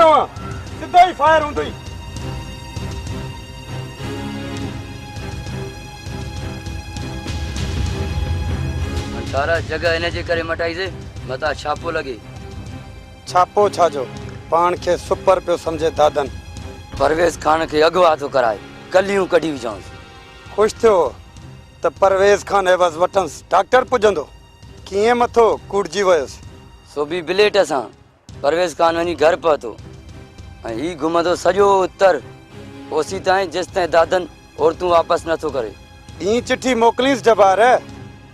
पियो आ सीधा ही फायर हुंदई। सारा जगह इन जे करे मटाई से मता छापो लगे। छापो छाजो पान के सुपर पियो समझे दादन। परवेज खान के अगवा तो कराए कलियूं कढी विझांस। खुश थियो त परवेज खान एवज वठंस डॉक्टर पुजंदो किए मथो कुड़जी वयस। सो भी बिलेट सां परवेज खान वनी घर पहुतो ऐं ही घुमंदो सॼो उत्तर ओसी ताईं जेसि ताईं दादन और तू वापस नथो करे। ई चिट्ठी मोकलीस जबार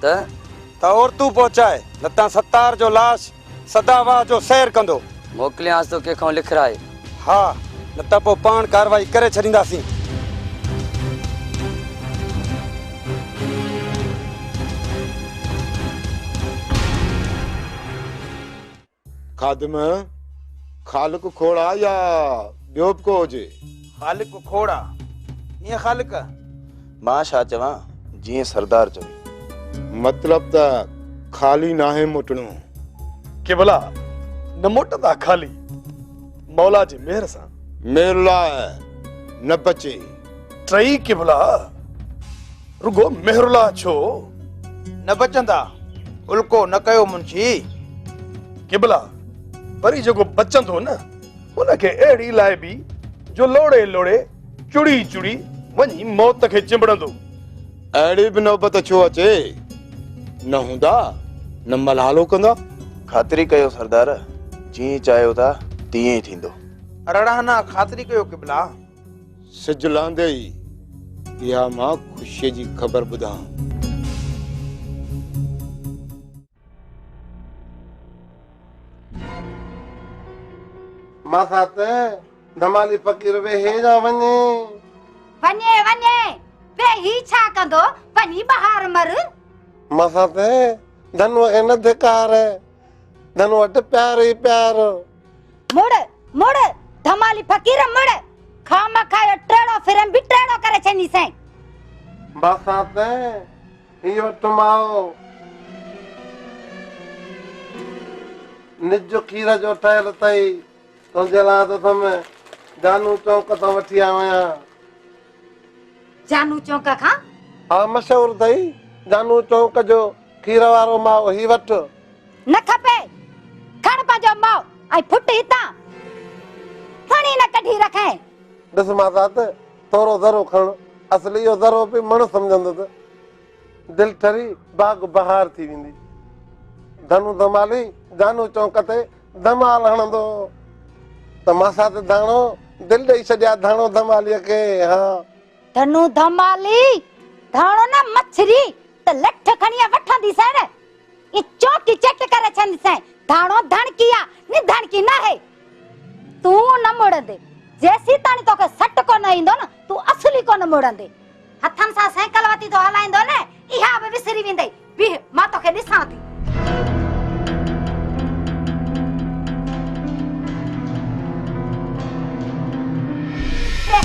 त और तू पहुंचाए लता सत्तार जो लाश सदावा जो सैर कंदो। मोकलियांस तो केखों लिखराए। हाँ लता पो पान कार्रवाई करे छड़ींदासीं। खादिम खालिक खोड़ा या ॿियो बि को हुजे? खालिक खोड़ा ये खालिक मां छा चवां जीअं सरदार चवे। मतलब त खाली नाहे मोटणो के भला न मोटंदा खाली मौला जी मेहर सां। मेरला न बचे टई के भला रुगो मेहरुला छो न बचंदा उल्को न कयो मुंशी। के भला वरी जेको बचंदो न उनखे अहिड़ी लाइ बि जो लोड़े लोड़े चुड़ी चुड़ी वञी मौत खे चिंबड़ंदो। अहिड़ी बि नौबत छो अचे? न हूंदा न मलालो कंदा। खातिरी कयो सरदार जीअं चाहियो था तीअं ई थींदो। रड़ाना खातिरी कयो किबला। सिज लांदे ई इहा मां ख़ुशीअ जी ख़बर ॿुधां। मां साथ धमाली फकीर वे हे जा वने वने वने बे ही छा कंदो वनी बाहर मर। मां साथ धन वे न धिकार धन वट प्यार ही प्यार। मुड़ मुड़ धमाली फकीर मुड़ खामा खायो टेड़ो फिरम भी टेड़ो करे छनी से। मां साथ ही वट माओ निज खीर जो ठहल तई तो जला तो तुम जानू चौक तो वठी आया। जानू चौक खां? हाँ मशहूर थई जानू चौक जो खीर वारो माओ ही वठ। न खपे खण पाजो माओ आई फुट हिता खणी न कढी रखे। दस मां साथ थोरो जरो खण असली यो जरो पे मन समझंदो त दिल ठरी बाग बहार थी विंदी। धनु धमाली जानू चौक ते धमाल हणंदो त मां साथ धाणो दिल ॾेई छॾिया धाणो धमालीअ खे। हाँ धनु धमाली धाणो न मछरी त लठ खणिया वठंदी से न ये चौकी चट करे छन से। धाणो धणकिया नि धणकी ना है। तू न मोड़ंदे जैसी ताणी तोके सट को न इंदो न तू असली को न मोड़ंदे। हथन सा साइकिल वती तो हलाइंदो न इहा बे विसरी विंदे भी मां तोके ॾिसां थी।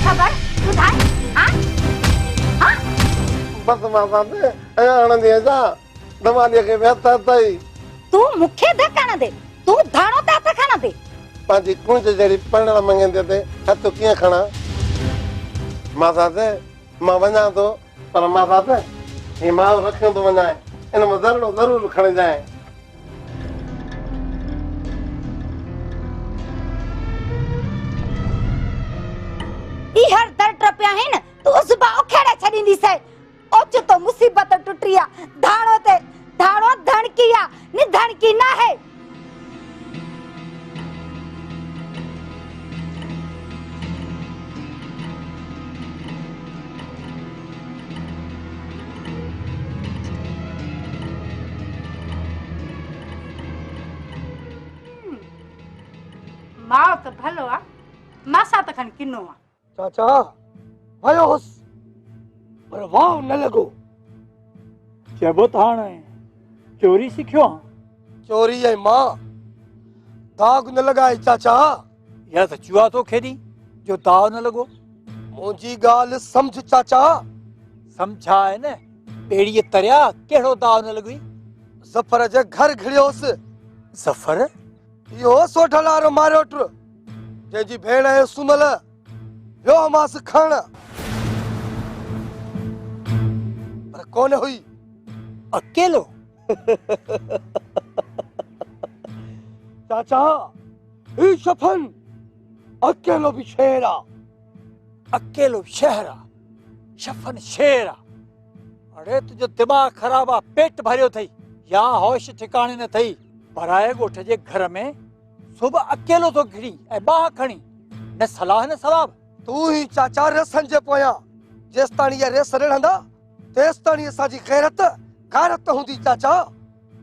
खबर बुधाई। हां हां बस मां साथ हणंदी जा धमालीअ खे व्यथ थई। तू मुखे धक्का न दे तू धाणो ते हथ खण दे। पंहिंजी कुंज जहिड़ी पढ़ण मंगंदे ते हथ कीअं खणा? मां साथ मां वञा थो पर मां साथ ही मां रखियो थो वञा इन में ज़रूर खणी जाए। ई हर दर टपिया है न तू उस बा ओखेड़े छडींदी से। ओच तो मुसीबत टुटिया धाणो ते धाणो धणकिया नि धणकी ना है। मां तो भलो आ मासा त खन किनो आ। चाचा भयो होस पर वाह न लगो। चबो थाने चोरी सिखियो। चोरी है मां दाग न लगाए चाचा। या तो चुआ तो खेदी जो दाव न लगो। मुंजी गाल समझ चाचा। समझा है न पेड़ी तरया केड़ो दाव न लगवी। जफर जे घर घिड़ियोस। जफर यो सोठलारो मारोट जंहिंजी भेण आहे सुमल वियो मांस खण पर कोन हुई। अकेलो? चाचा ही शफन अकेलो भी शेर आ। अकेलो शहरा शफन शेरा। अरे तुझो दिमाग खराब आ, पेट भरियो थई या होश ठिकाणे न थई। पराए ॻोठ जे घर में सुबह अकेलो तो घिरी ऐं बाह खणी, न सलाह न सवाब। तू ही चाचा रसन जे पोयां जेस ताणी ये रेस रहंदा तेस ताणी असांजी गैरत हूंदी। चाचा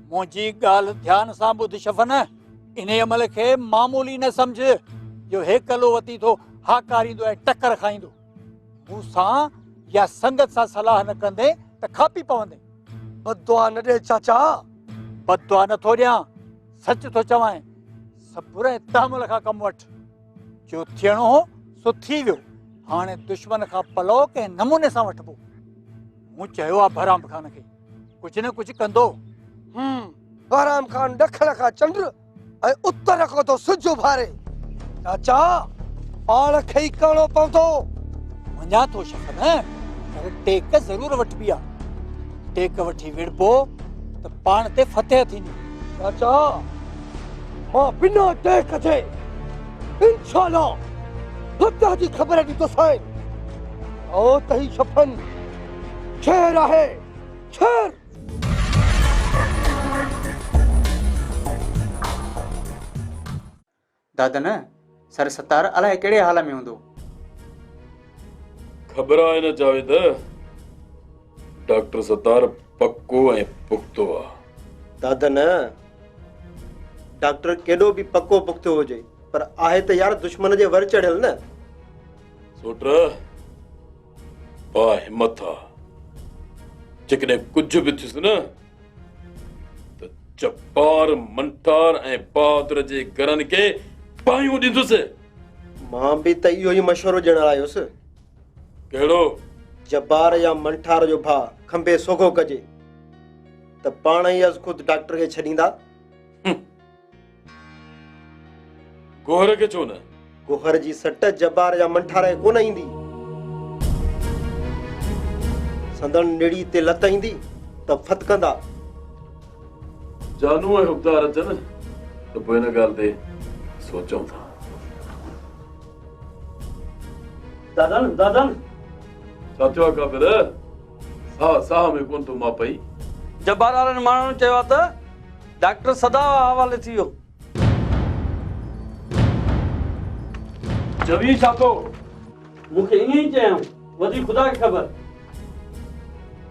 मुंहिंजी ॻाल्हि ध्यान सां ॿुध शफन, इन अमल खे मामूली न सम्झ जो हेकलो वती थो हाकारींदो ऐं टकर खाईंदो। मूंसां या संगत सां सलाह न कंदे त खापी पवंदे। बददुआ न ॾे चाचा। बददुआ नथो ॾियां, सच थो चवां। सब्र ऐं तहमुल खां कमु वठ। जो थियणो हो सो थी वियो, हाणे दुश्मन खां पलो कंहिं नमूने सां वठिबो। मूं चयो आहे बहराम खान खे कुझु न कुझु कंदो। बहराम खान ॾखण खां चंड ऐं उत्तर खां तो सिज उभारे। चाचा पाण खे ई करणो पवंदो। मञा थो शफन, पर टेक ज़रूर वठबी आहे। टेक वठी विड़बो त पाण ते फतेह थींदी। चाचा मां बिना टेक जे इंशाअल्लाह फतेह जी ख़बर ॾींदोसांइ। ओ त ही शफन शेर आहे, शेर। दादन सर सतार अलाए कहिड़े हाल में हूंदो। ख़बर आहे न जावेद, डॉक्टर सतार पक्को ऐं पुख्तो आहे। दादन डॉक्टर केॾो बि पक्को पुख्तो हुजे पर आहे त यार दुश्मन जे वर चढ़ियल न। सोट बा हिम्मत आहे। जेकॾहिं कुझु बि थियुसि न त जब्बार मंठार ऐं बहादुर जे घरनि खे पायूं ॾींदुसि। मां बि त इहो ई मशवरो ॾियण आयुसि। कहिड़ो? जब्बार या मंठार जो भाउ खंबे सोघो कजे त पाण ई अज़ ख़ुदि डॉक्टर खे छॾींदा। गोहर खे छो न? गोहर जी सट जब्बार या मंठार खे कोन ईंदी। संदन निड़ी ते लत ईंदी त फतकंदा। जानू ऐं हुबदार अचनि त पोइ हिन ॻाल्हि ते सोचूं था। दादन दादन छा थियो आहे काबिर? साह में कोन थो मां पई। जब्बार वारनि माण्हुनि चयो आहे त डॉक्टर सदा हवाले थी वियो। चवी छा थो? मूंखे ईअं ई चयऊं, वधी ख़ुदा खे ख़बर।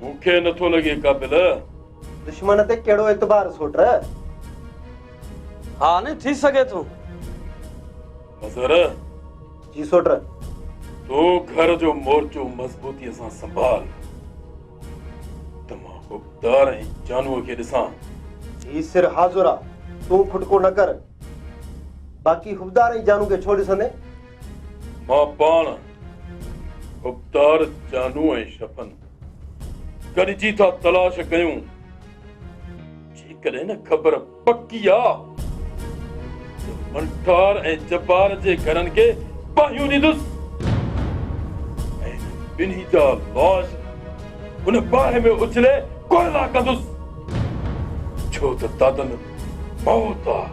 मूंखे नथो लॻे काबिल। दुश्मन ते कहिड़ो एतबार सोट? हा न थी सघे थो। मज़र जी सोट। तो घर जो मोर्चो मज़बूतीअ सां संभाल त मां हुबदार ऐं जानूअ खे ॾिसां। जी सिर हाज़ुर आहे, तूं खुटको न कर। बाक़ी हुबदार ऐं जानू खे छो ॾिसंदे? मां पाण हुबदार जानू ऐं शफन गॾिजी था तलाश कयूं। जेकॾहिं न ख़बर पकी आहे त मंठार ऐं जब्बार जे घरनि खे पायूं ॾींदुसि। बिन्ही जा लाश उन बाहि में उछले कोयला कंदुसि। छो त दादन मौत आहे।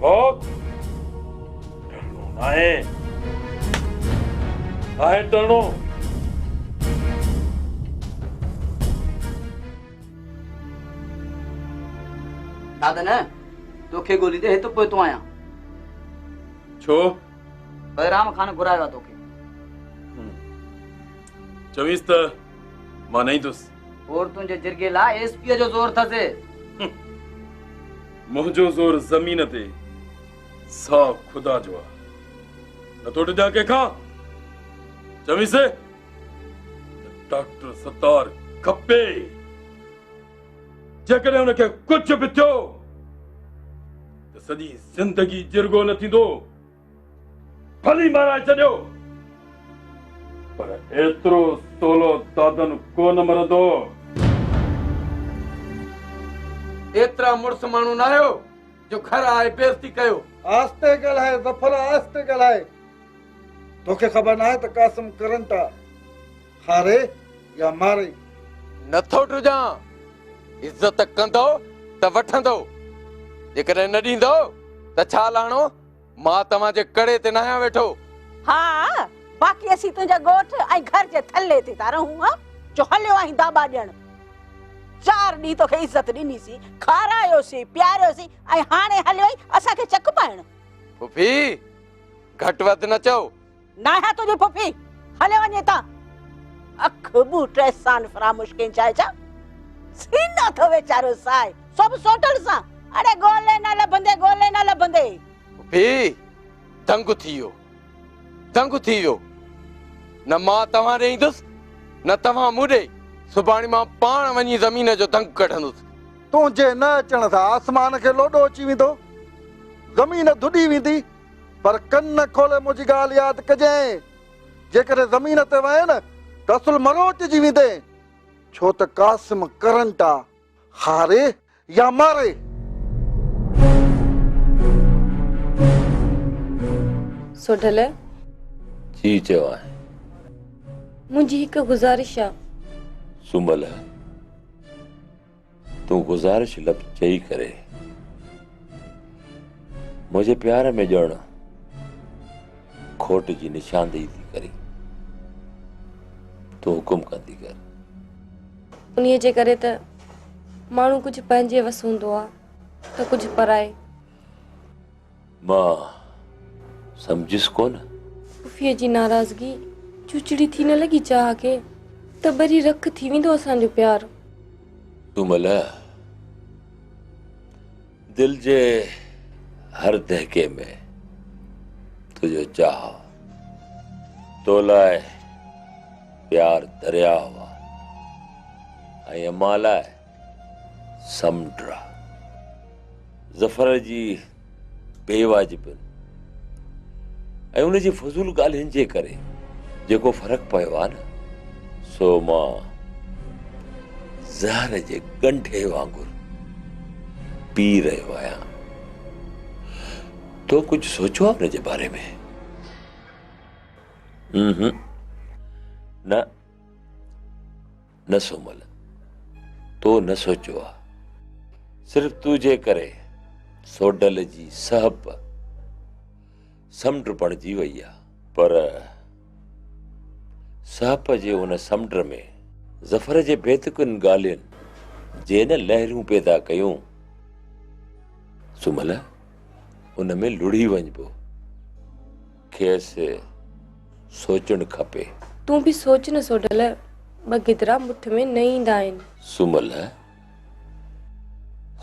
मौत डरणो न आहे डरणो। दादन तोखे गोली दे तो पोइ तूं आया। छो? बहराम खान घुरायो आहे तोखे। चवीस त मां नहीं दुसि। और तुंहिंजे जिरगे लाइ एसपीअ जो ज़ोर थसे। मुंहिंजो ज़ोर ज़मीन ते सा खुदा जो आहे। नथो टिजा कंहिंखां। चवीस डॉक्टर सतार खपे। जेकॾहिं हुनखे कुझु बि थियो त सॼी ज़िंदगी जिरगो न थींदो। भली माराए छॾियो पर एतिरो सोलो दादन कोन मरंदो। एतिरा मुड़ुस माण्हू न आहियो जो घर आए बेइज्जती कयो। आस्ते ॻाल्हाए ज़फर, आस्ते ॻाल्हाए। तोखे ख़बर न आहे त कासिम करंट आहे, हारे या मारे। नथो ड्रिजां, इज़त कंदो त वठंदो, जेकॾहिं न ॾींदो त छा लाणो, मां तव्हांजे कड़े ते न आहियां वेठो। हाँ, बाक़ी असीं तुंहिंजा ॻोठ ऐं घर जे थल्ले ते था रहूं। हा, जो हलियो आहीं दाबा ॾियण। 4 ॾींहं तोखे इज़त ॾिनीसीं, खारायोसीं, प्यारियोसीं, ऐं हाणे हलियो आहीं असांखे चक पाइण। फुफी, घटि वधि न चओ। न आहियां तुंहिंजी फुफी, हले वञे ता। अख बूटे सान फरामुश कई चाहे छा? सीना थो वेचारो साए, सभु सोटल सां। अरे गोले न लभंदे, गोले न लभंदे। फुफी, दंग थी वियो। न मां तव्हां ॾे ईंदुसि, न तव्हां मूं ॾे। सुभाणे मां पाण वञी ज़मीन जो दंग कढंदुसि। तुंहिंजे न अचण सां आसमान खे लोॾो अची वेंदो, ज़मीन धुॾी वेंदी। पर कन खोले मुंहिंजी ॻाल्हि यादि कजांइ, जेकॾहिं ज़मीन ते वहे न त असुल मरोचजी वेंदे। छो त कासिम करंट आहे, हारे या मारे। सोढल जी चयो आहे। मुंहिंजी हिकु गुज़ारिश आहे। सुमल, तूं गुज़ारिश लफ़्ज़ चई करे मुंहिंजे प्यार में ॼण खोट जी निशानदेही थी करी। तूं हुकुम कंदी कर। उन्हीअ जे करे त माण्हू कुझु पंहिंजे वस हूंदो आहे त कुझु पराए। मां सम्झिस कोन। पुफीअ जी नाराज़गी चुचड़ी थी न लॻी चाह खे त वरी रख थी वेंदो असांजो प्यार। सुमल, दिल जे हर दहके में तुझो चाह, तो लाइ प्यार दरिया हुआ ऐं अम्मा लाइ समुंड। ज़फर जी बेवाजिबनि ऐं उन जी फज़ूल ॻाल्हियुनि जे करे जेको फ़र्क़ु पियो आहे न, सो मां ज़हर जे गंढे वांगुरु पी रहियो आहियां। तो कुछ सोचो आपने जे बारे में? न सुमल, तो न सोचो आ। सिर्फ तुझे करे सोडल जी सहब समुंड बणिजी वई आ। पर सहब जे उन समुंड में ज़फर जे बेतुकनि ॻाल्हियुनि जे न लहरियूं पैदा कयूं, सुमल उन में लुढ़ी वञिबो। खेसि सोचणु खपे। तूं बि सोच न सोडल, ॿ गिदरा मुठ में न ईंदा आहिनि। सुमल,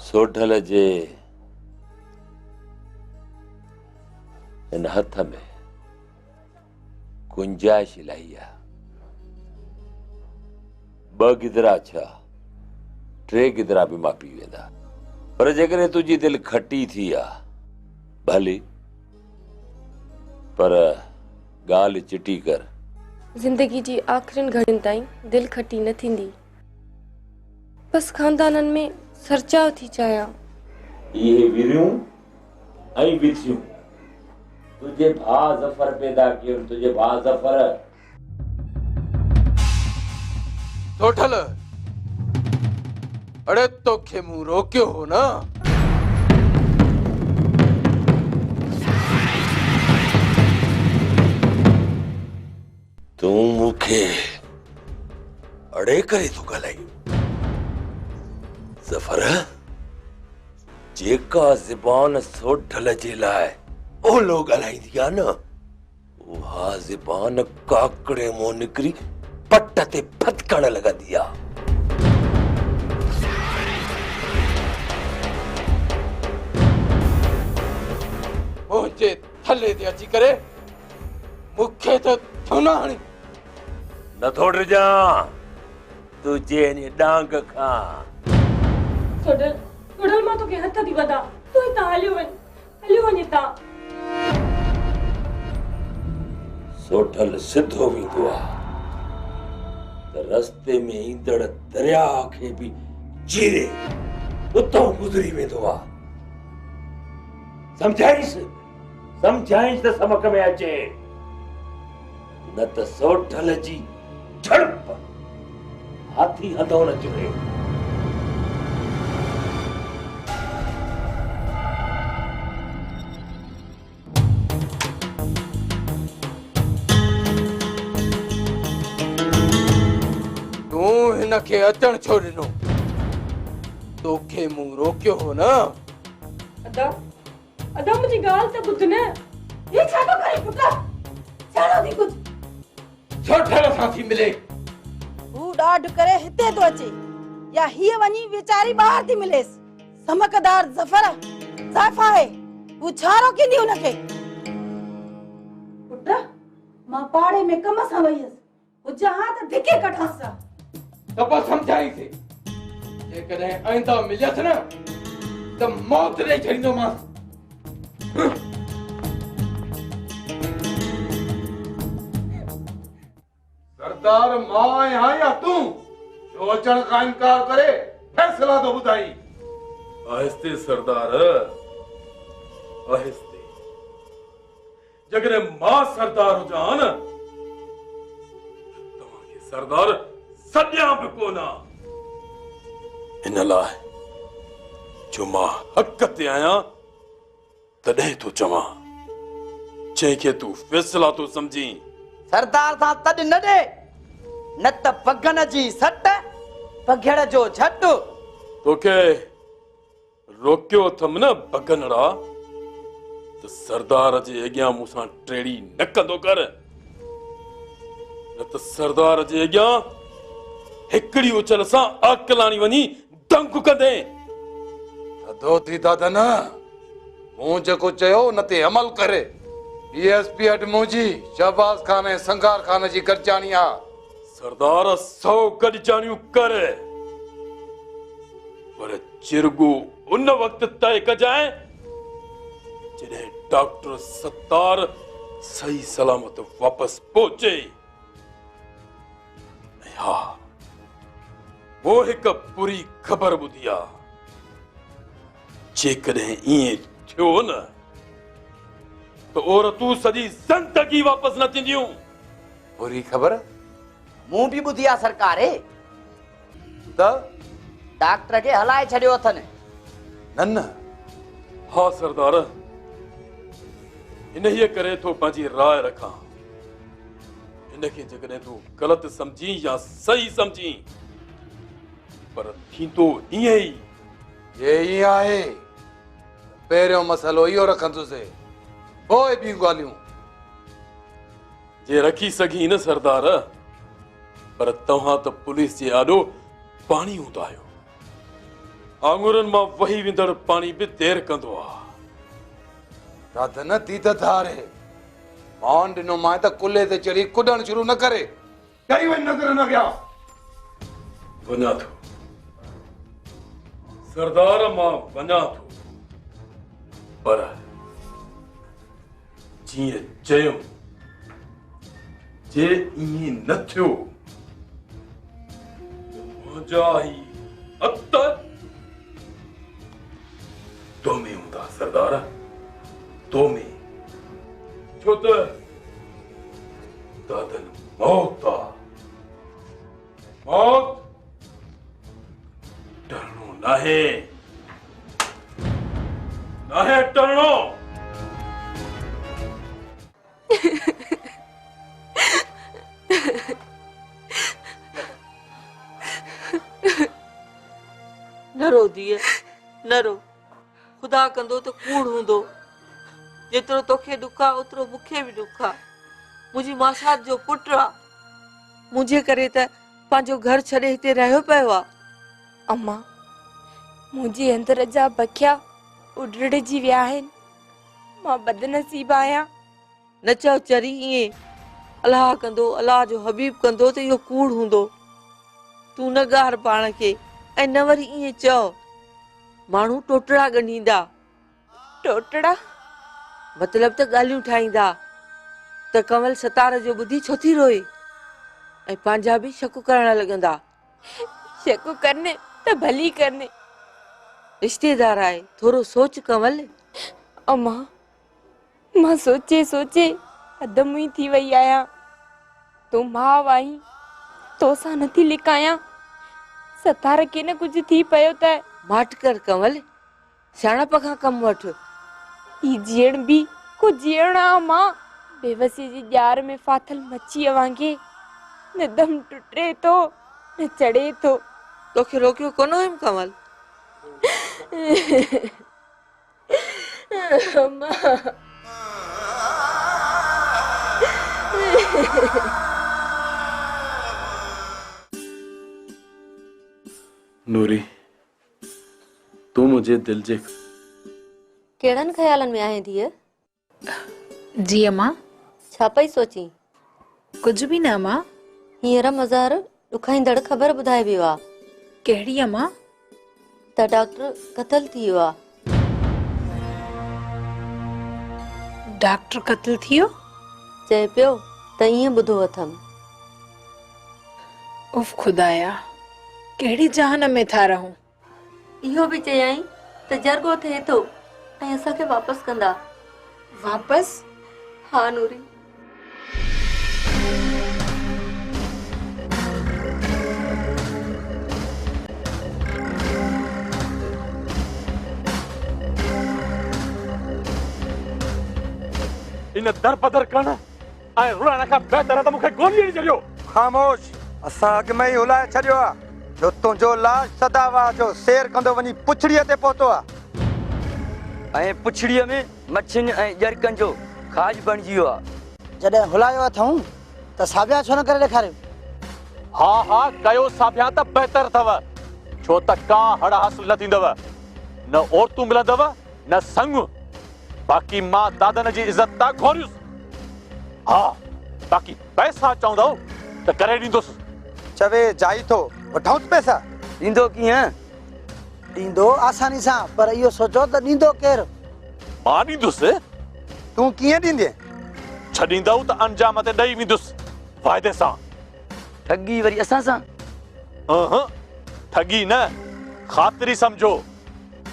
सोडल जे इन हथ में गुंजाइश इलाही आहे। 2 गिदरा छा 3 गिदरा बि मां पी वेंदा। पर जेकॾहिं तुंहिंजी दिलि खटी थी आहे भली, पर ॻाल्हि चिटी कर। ज़िंदगी जी आख़िरिन घड़ियुनि ताईं दिलि खटी न थींदी। बस खानदाननि में सरचाव थी चाहियां। इहे विरियूं ऐं विथियूं तुझे भाउ ज़फर पैदा कयो। तुझे भाउ ज़फर सोठल, अड़े तोखे मूं रोकियो हो न। तूं मूंखे अड़े करे तूं ॻाल्हाई। ज़फर, जेका ज़बान सोढल जे लाइ ओलो ॻाल्हाईंदी आहे न, उहा ज़बान काकड़े मुंहुं निकिरी पट ते फतकण लॻंदी आहे। मुंहिंजे थल्ले ते अची करे मूंखे त थुना हणी। नथो डिॼां तुझे इन डांग खां। सोडल मां तोखे हथ थी वधा। तूं हितां हलियो वञ हितां। सोठल सिधो वेंदो आहे त रस्ते में ईंदड़ दरिया खे बि चीरे उतां गुज़री वेंदो आहे। समझाइस त समक में अचे, न त सोठल जी झड़प हाथी हथो न चुरे। तूं हिनखे अचण छो ॾिनो? तोखे मूं रोकियो हो न? अदा अदा मुझी गाल त ॿुध न। ये छा तो करे पुटा? छाड़ो थी कुछ। सोठल सां थी मिले। हू ॾाढ करे हिते तो अचे या हीअ वञी वेचारी ॿाहिर थी मिलेस। समकदार ज़फर ज़ाइफा है, हू छा रोकींदी हुनखे? पुट मां पाड़े में कम सां वई हुअसि, हू जहां त धिके कढांसि। त पोइ सम्झाईंसि, जेकॾहिं आईंदा मिलियसि न त मौत ॾेई छॾींदोमांसि। सरदार मां आहियां या तूं जो अचण खां इनकार करे फैसला तो ॿुधाई। आहिस्ते सरदार, आहिस्ते। जगरे मां सरदार हुजां न, तव्हांखे सरदार सॼा बि कोन्हा। इन लाइ जो मां हक़ ते आहियां तॾहिं तो चवां, जंहिंखे तूं फैसला तो समझी। सरदार सां तॾ न ॾे, न त पगन जी सट पघड़ जो झट। तोखे रोकियो अथम न बगनड़ा, त सरदार जे अॻियां मूंसां टेड़ी न कंदो कर, न त सरदार जे अॻियां हिकड़ी उछल सां अकलाणी वञी डंक कंदे। थधो थी दादा न, मूं जेको चयो उन ते अमल करे। डीएसपी अडमूजी शहबाज खान ऐं संगार खान जी गॾजाणी आ। सरदार 100 गॾजाणियूं कर, पर चिरगो उन वक्त तय कजाए जॾहिं डॉक्टर सत्तार सही सलामत वापस पहुचे। हा, वो हिक पूरी खबर ॿुधी आ। जेकॾहिं ईअं थियो न तो औरतूं सॼी ज़िंदगी वापस न थींदियूं। पूरी खबर मूं भी ॿुधी आ सरकार। डॉक्टर के हलाए छॾियो अथनि। न हाँ सरदार, इन्हीअ करे तो पंहिंजी राय रखां। इनखे जकॾहिं तूं ग़लति समझी या सही समझी, पर थींदो ईअं ई। ये ई आहे, पहिरियों मसलो इहो रखंदुसि, पोइ ॿियूं ॻाल्हियूं। जे रखी सघी न सरदार, पर तव्हां त पुलिस जे आॾो पाणी हूंदा आहियो। आङुरनि मां वही वेंदड़ पाणी बि देर कंदो आहे। दादा न थी त धारे, मान ॾिनो मां त कुल्हे ते चढ़ी कुॾण शुरू न करे। कई वञ नज़र न कया। वञा थो सरदार, मां वञा थो, पर जीअं चयुमि, जे ईअं न थियो मुंहिंजा ई हथ तो में हूंदा सरदार, तो में। छो त दादन मौत आ, मौत डरणो नाहे, नाहे डरणो। न रो दिए, न रो। खुदा कंदो तो कूड़ हूंदो। जेतिरो तोखे दुख आ ओतिरो मूंखे बि दुख आ। मुंहिंजी मासात जो पुट आ, मुंहिंजे करे त पंहिंजो घर छॾे हिते रहियो पियो आ। अम्मा, मुंहिंजे अंदर जा बखिया उॾड़जी विया आहिनि। मां बदनसीब आहियां। न चओ चरी ईअं, अलाह कंदो, अलाह जो हबीब कंदो त इहो कूड़ हूंदो। तूं न ॻार पाण खे, ऐं न वरी ईअं चओ। माण्हू टोटड़ा ॻंढींदा। टोटड़ा मतलब त ॻाल्हियूं ठाहींदा त कंवल सतार जो ॿुधी छो थी रोए, ऐं पंहिंजा बि शक करण लॻंदा। शक करने त भली करने। रिश्तेदार आहे, थोरो सोच कंवल। अम्मा मां सोचे सोचे अदम ही थी वई आया। तू मां आई तो सा नथी लिकाया। सतार के न कुछ थी पयो त माट कर कमल, सियाणप खां कम वठ। ई जीण भी को जीणा मां। बेवसी जी जार में फाथल मच्छी वांगे न दम टुटे तो न चढ़े तो। तोखे रोकियो कोनो हिम कमल। अम्मा नूरी, तू मुझे दिल जे केड़न ख्यालन में आहे धीअ? जी अम्मा। छा पई सोची? कुछ भी न अम्मा। हींअर मज़ार ॾुखाईंदड़ ख़बर ॿुधाए वियो आहे। कहिड़ी अम्मा? त डॉक्टर क़त्ल थी वियो आहे। डॉक्टर क़त्ल थी वियो? चए पियो त ईअं ॿुधो अथमि। उफ खुदाया, कहिड़ी जहान में था रहूं। इहो बि चयाई त जरगो थिए थो ऐं असांखे वापसि कंदा। वापस? हाँ नूरी। इन दर बदर करण ऐं रुलण खां बहितर त मूंखे गोली ॾेई छॾियो। ख़ामोश। असां अॻु में ई हुलाए छॾियो आहे जो तुंहिंजो लाश सदावा जो सेर कंदो वञी पुछड़ीअ ते पहुतो आहे ऐं पुछड़ीअ में मच्छियुनि ऐं ॼरकनि जो खाज बणिजी वियो आहे। जॾहिं हुलायो अथऊं त साबिया छो न करे ॾेखारियो? हा हा कयो साबिया त बहितर अथव, छो त का हड़ हासिल न थींदव, न औरतूं मिलंदव न संग। बाक़ी मां दादन जी इज़त ता खोरियुसि। हा बाक़ी पैसा चवंदव त करे ॾींदुसि। चवे जाई थो वठूंसि पैसा। ॾींदो कीअं? ॾींदो आसानी सां, पर इहो सोचो त ॾींदो केरु? मां ॾींदुसि। तूं कीअं ॾींदे? छॾींदव त अंजाम ते ॾेई वेंदुसि वाइदे सां। ठगी वरी असां सां? ठगी न, ख़ातिरी सम्झो।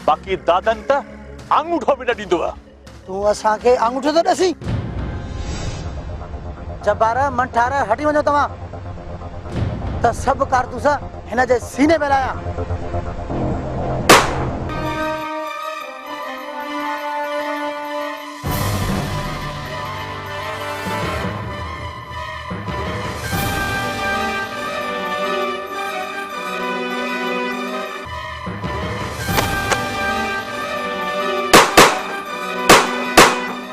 बाक़ी दादन त आंगूठो बि न ॾींदव। तूं असांखे आंगूठो थो ॾसी? जबार मंठार हटी वञो तव्हां त सभु कारतूस हिन जे सीने में लाया।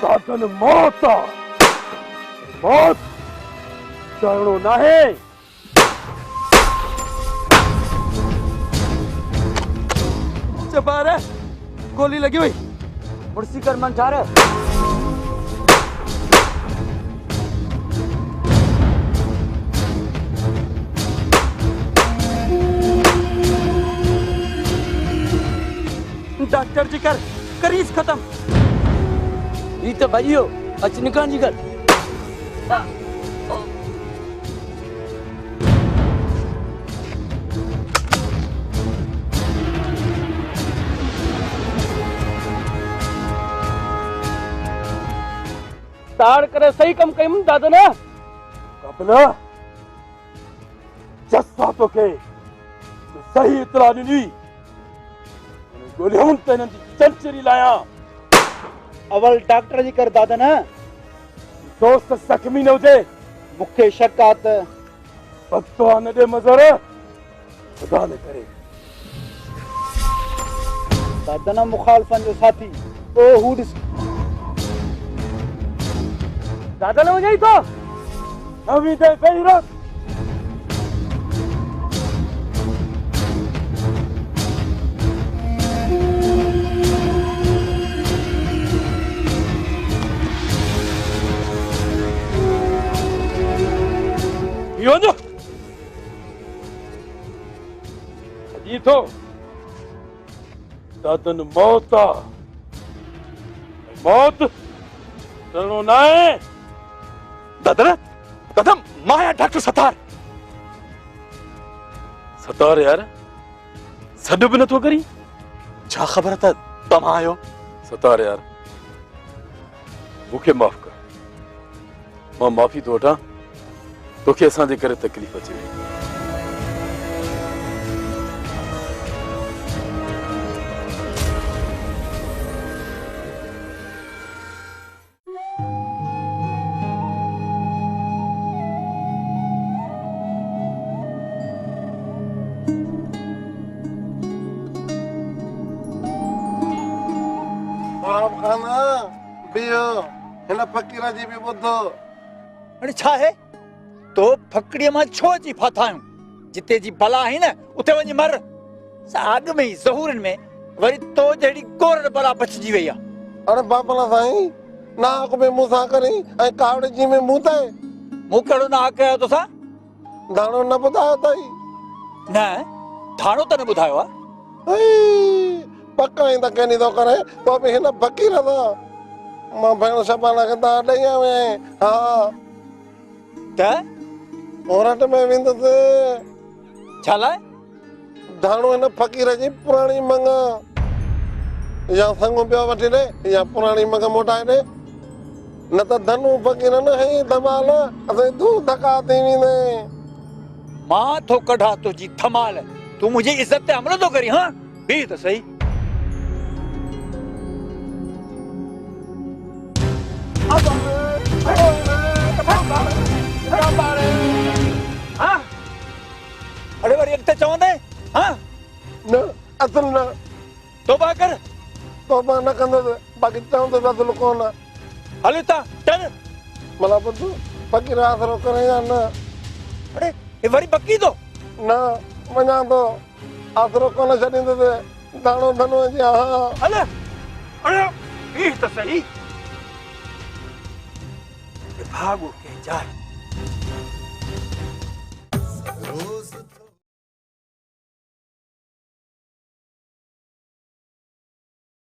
दादन मौत मौत चढ़ो नाहे। जबार गोली लगी हुई। मुर्सी कर मंठार। डॉक्टर जी कर करीज खत्म। ई तो भाइयों अच निकाल जी कर। ताड़ करे सही कम कयम दादन। कपना जस्सा तो के सही इतला ॾिनी। गोलियूं त हिननि जी चंचरी लाया। अवल डॉक्टर जी कर दादन। दोस्त जख्मी न हुजे। मूंखे शक आहे त बदतवा न ॾे मज़र, खुदा न करे। दादन मुखालफन जो साथी ओ हू ॾिस। दादन वञई तो नवी ते पहिरीं रात। Yondu. Dito. Dadan mauta. Maut. चलो नाए। दादन, दादन माया डॉक्टर सतार। सतार यार। सॾ बि नथो करी। छा ख़बर त तव्हां आयो? सतार यार, मूंखे माफ़ कर मां माफ़ी थो वठां तोखे असांजे करे तकलीफ़ अचे वई साहब खाना बियो हिन फ़कीर जी बि ॿुधो अरे छा है तो फकड़ीअ मां छो अची फाथा आहियूं जिते जी बला आहे न उते वञी मर साग में ई ज़हूरनि में वरी तो जहिड़ी कोरड़ बला बचजी वई आहे अरे बापला साईं नाक में मुंह सां करी ऐं कावड़ जी में मुंह ते मूं कहिड़ो नाक कयो तोसां दाणो न ॿुधायो अथई न थाणो त न ॿुधायो आहे पक्का ई त कहनी थो करे तो बि हिन फ़कीर सां मां भेण शबाना खे तव्हां ॾेई आयो आहियां हा त औरत में वेंदुसि छा लाइ दाणो हिन फ़कीर जी पुराणी मंग या संगो पियो वठी ॾे या पुराणी मंग मोटाए ॾे न त धनु फ़कीर न है धमाल असां तूं धका थी वेंदे मां थो कढा तुंहिंजी धमाल तूं मुंहिंजी इज़त ते हमलो थो करी हाँ बीह त सही अरे वरी अॻिते चवंदे हाँ न असल न तौबा कर तौबा न कंदुसि बाक़ी चवंदुसि असल कोन हल हितां चल मला पुटु फ़कीर आसरो करे या न अरे हे वरी बकी थो न वञा थो आसरो कोन छॾींदुसि दाणो धनु जी हा हल अरे बीह त सही भागो के जाए